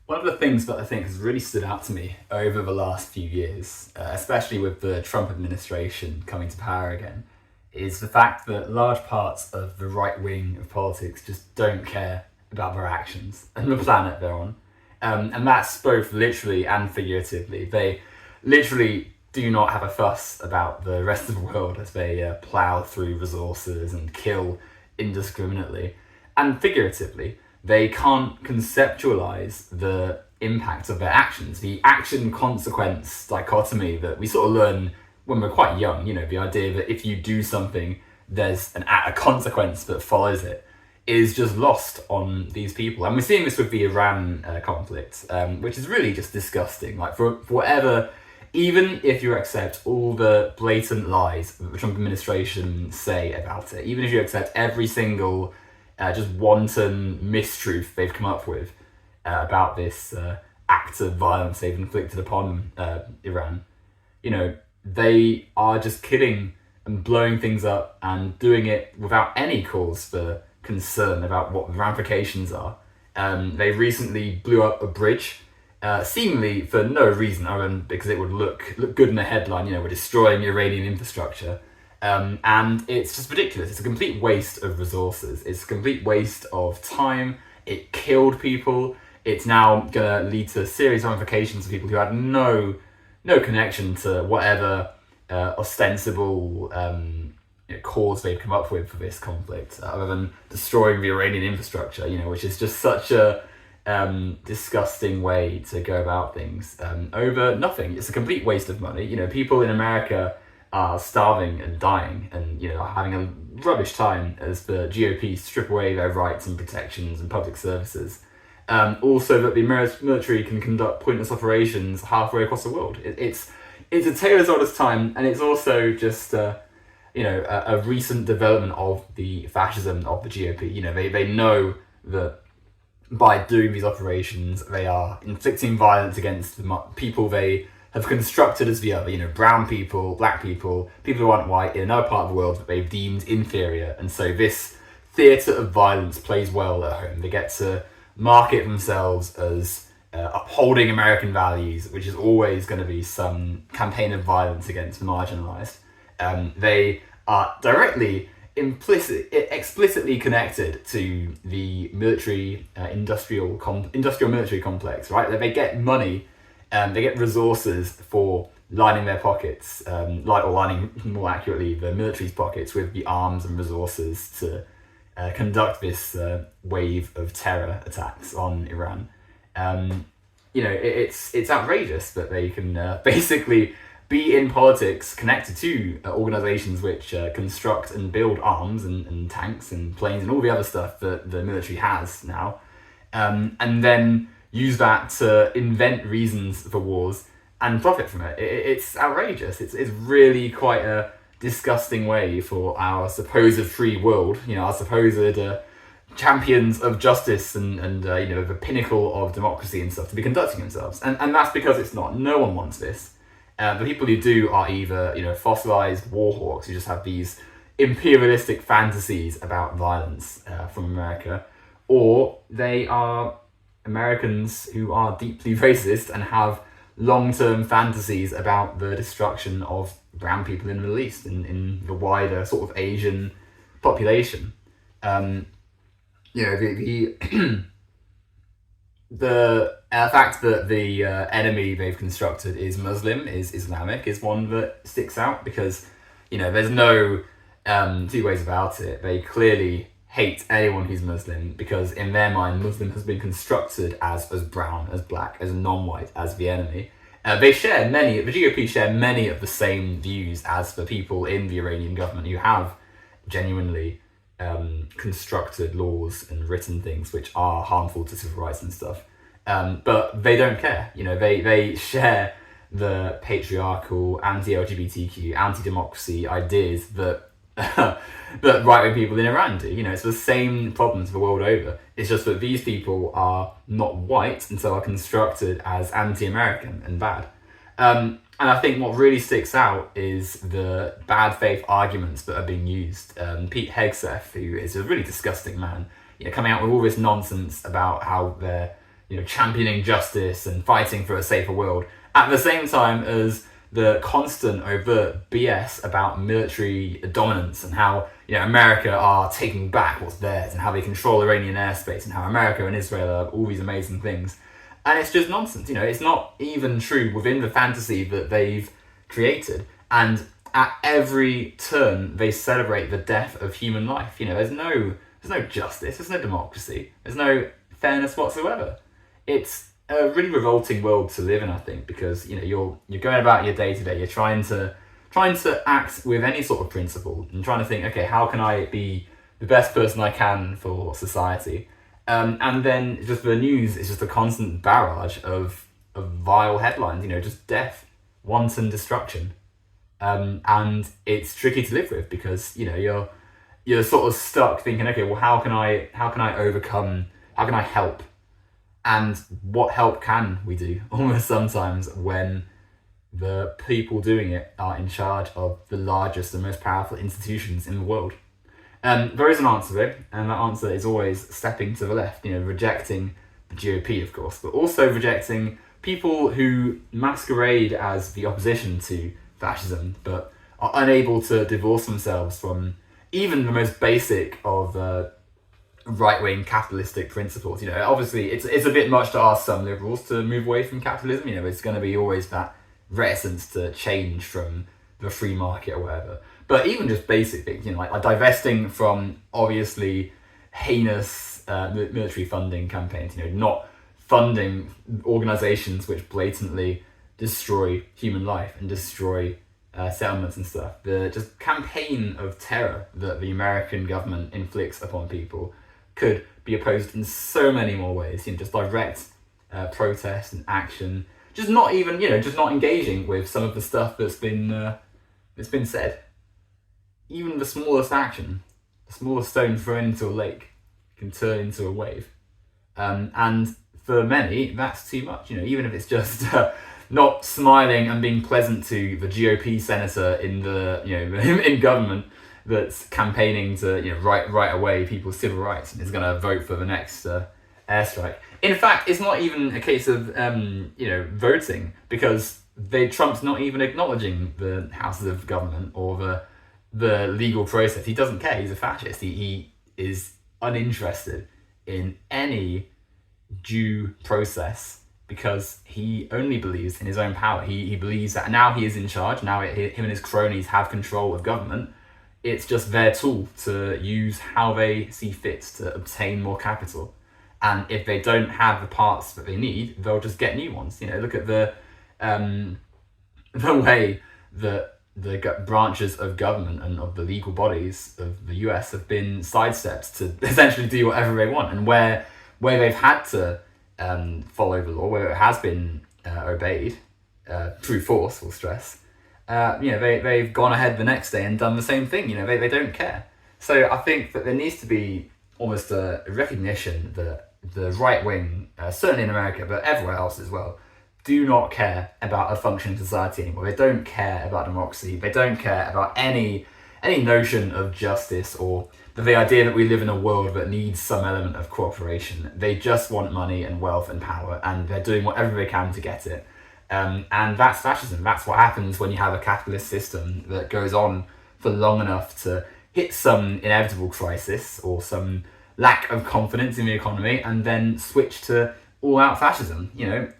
One of the things that I think has really stood out to me over the last few years, especially with the Trump administration coming to power again, is the fact that large parts of the right wing of politics just don't care about their actions and the planet they're on. And that's both literally and figuratively. They literally do not have a fuss about the rest of the world as they plough through resources and kill indiscriminately. And figuratively, they can't conceptualize the impact of their actions, the action consequence dichotomy that we sort of learn when we're quite young. The idea that if you do something, there's a consequence that follows it is just lost on these people. And we're seeing this with the Iran conflict, which is really just disgusting. Like, for whatever, even if you accept all the blatant lies that the Trump administration say about it, even if you accept every single just wanton mistruth they've come up with about this act of violence they've inflicted upon Iran, they are just killing and blowing things up and doing it without any cause for concern about what the ramifications are. They recently blew up a bridge, seemingly for no reason other than because it would look good in a headline. We're destroying Iranian infrastructure. And it's just ridiculous. It's a complete waste of resources. It's a complete waste of time. It killed people. It's now going to lead to serious ramifications for people who had no connection to whatever ostensible cause they've come up with for this conflict, other than destroying the Iranian infrastructure, which is just such a disgusting way to go about things over nothing. It's a complete waste of money. People in America are starving and dying and are having a rubbish time as the GOP strip away their rights and protections and public services. Also that the military can conduct pointless operations halfway across the world. It's a tale as old as time, and it's also just a recent development of the fascism of the GOP. They know that by doing these operations they are inflicting violence against the people they have constructed as the other, brown people, black people, people who aren't white in another part of the world that they've deemed inferior. And so this theatre of violence plays well at home. They get to market themselves as upholding American values, which is always going to be some campaign of violence against the marginalised. They are directly, explicitly connected to the military, industrial military complex, right? They get money. They get resources for lining their pockets, lining more accurately the military's pockets with the arms and resources to conduct this wave of terror attacks on Iran. It's outrageous that they can basically be in politics connected to organisations which construct and build arms and tanks and planes and all the other stuff that the military has now, and then use that to invent reasons for wars and profit from it. It's outrageous. It's really quite a disgusting way for our supposed free world, our supposed champions of justice and the pinnacle of democracy and stuff to be conducting themselves. And that's because it's not. No one wants this. The people who do are either, fossilized war hawks who just have these imperialistic fantasies about violence from America, or they are Americans who are deeply racist and have long-term fantasies about the destruction of brown people in the Middle East, in the wider sort of Asian population. The fact that the enemy they've constructed is Muslim, is Islamic, is one that sticks out because, there's no two ways about it. They clearly hate anyone who's Muslim because in their mind Muslim has been constructed as brown, as black, as non-white, as the enemy. The GOP share many of the same views as the people in the Iranian government who have genuinely constructed laws and written things which are harmful to civil rights and stuff. But they don't care. They share the patriarchal, anti-LGBTQ, anti-democracy ideas that that right-wing people in Iran do. It's the same problems the world over. It's just that these people are not white and so are constructed as anti-American and bad. And I think what really sticks out is the bad faith arguments that are being used. Pete Hegseth, who is a really disgusting man, coming out with all this nonsense about how they're championing justice and fighting for a safer world, at the same time as the constant overt BS about military dominance and how America are taking back what's theirs and how they control Iranian airspace and how America and Israel are all these amazing things. And it's just nonsense. It's not even true within the fantasy that they've created. And at every turn, they celebrate the death of human life. There's no justice, there's no democracy, there's no fairness whatsoever. It's a really revolting world to live in, I think, because you're going about your day to day. You're trying to act with any sort of principle and trying to think, okay, how can I be the best person I can for society? And then just the news is just a constant barrage of vile headlines. Just death, wanton destruction, and it's tricky to live with because you're sort of stuck thinking, okay, well, how can I overcome? How can I help? And what help can we do? Almost sometimes when the people doing it are in charge of the largest and most powerful institutions in the world. There is an answer though, and that answer is always stepping to the left, rejecting the GOP, of course, but also rejecting people who masquerade as the opposition to fascism, but are unable to divorce themselves from even the most basic of right-wing capitalistic principles. Obviously it's a bit much to ask some liberals to move away from capitalism. It's going to be always that reticence to change from the free market or whatever. But even just basic things, like divesting from obviously heinous military funding campaigns, not funding organizations which blatantly destroy human life and destroy settlements and stuff. The just campaign of terror that the American government inflicts upon people could be opposed in so many more ways. Just direct protest and action. Just not even, just not engaging with some of the stuff that's been said. Even the smallest action, the smallest stone thrown into a lake, can turn into a wave. And for many, that's too much. Even if it's just not smiling and being pleasant to the GOP senator in the in government that's campaigning to right away people's civil rights and is going to vote for the next airstrike. In fact, it's not even a case of voting, because Trump's not even acknowledging the houses of government or the legal process. He doesn't care. He's a fascist. He is uninterested in any due process because he only believes in his own power. He believes that now he is in charge. Now him and his cronies have control of government. It's just their tool to use how they see fit to obtain more capital. And if they don't have the parts that they need, they'll just get new ones. Look at the way that the branches of government and of the legal bodies of the US have been sidestepped to essentially do whatever they want, and where they've had to follow the law, where it has been obeyed through force, we'll stress. They've gone ahead the next day and done the same thing. They don't care. So I think that there needs to be almost a recognition that the right wing, certainly in America, but everywhere else as well, do not care about a functioning society anymore. They don't care about democracy. They don't care about any notion of justice or the idea that we live in a world that needs some element of cooperation. They just want money and wealth and power, and they're doing whatever they can to get it. And that's fascism. That's what happens when you have a capitalist system that goes on for long enough to hit some inevitable crisis or some lack of confidence in the economy, and then switch to all-out fascism.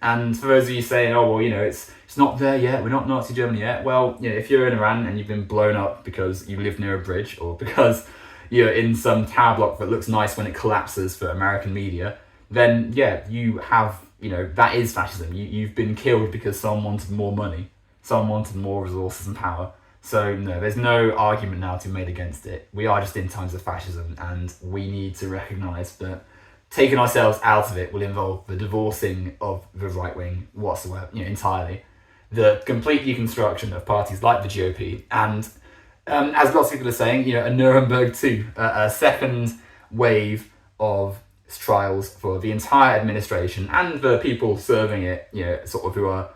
And for those of you saying, oh well, it's not there yet, we're not Nazi Germany yet. Well, if you're in Iran and you've been blown up because you live near a bridge, or because you're in some tower block that looks nice when it collapses for American media, then yeah, you have, that is fascism. You've been killed because someone wanted more money, someone wanted more resources and power. So no, there's no argument now to be made against it. We are just in times of fascism, and we need to recognise that taking ourselves out of it will involve the divorcing of the right wing whatsoever, entirely. The complete deconstruction of parties like the GOP, and as lots of people are saying, a Nuremberg 2, a second wave of trials for the entire administration and the people serving it, sort of who are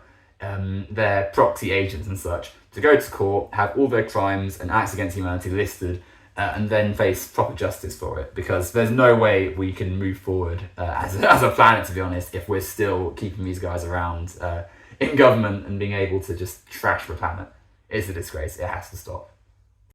their proxy agents and such, to go to court, have all their crimes and acts against humanity listed, and then face proper justice for it, because there's no way we can move forward as a planet, to be honest, if we're still keeping these guys around in government and being able to just trash the planet. It's a disgrace. It has to stop.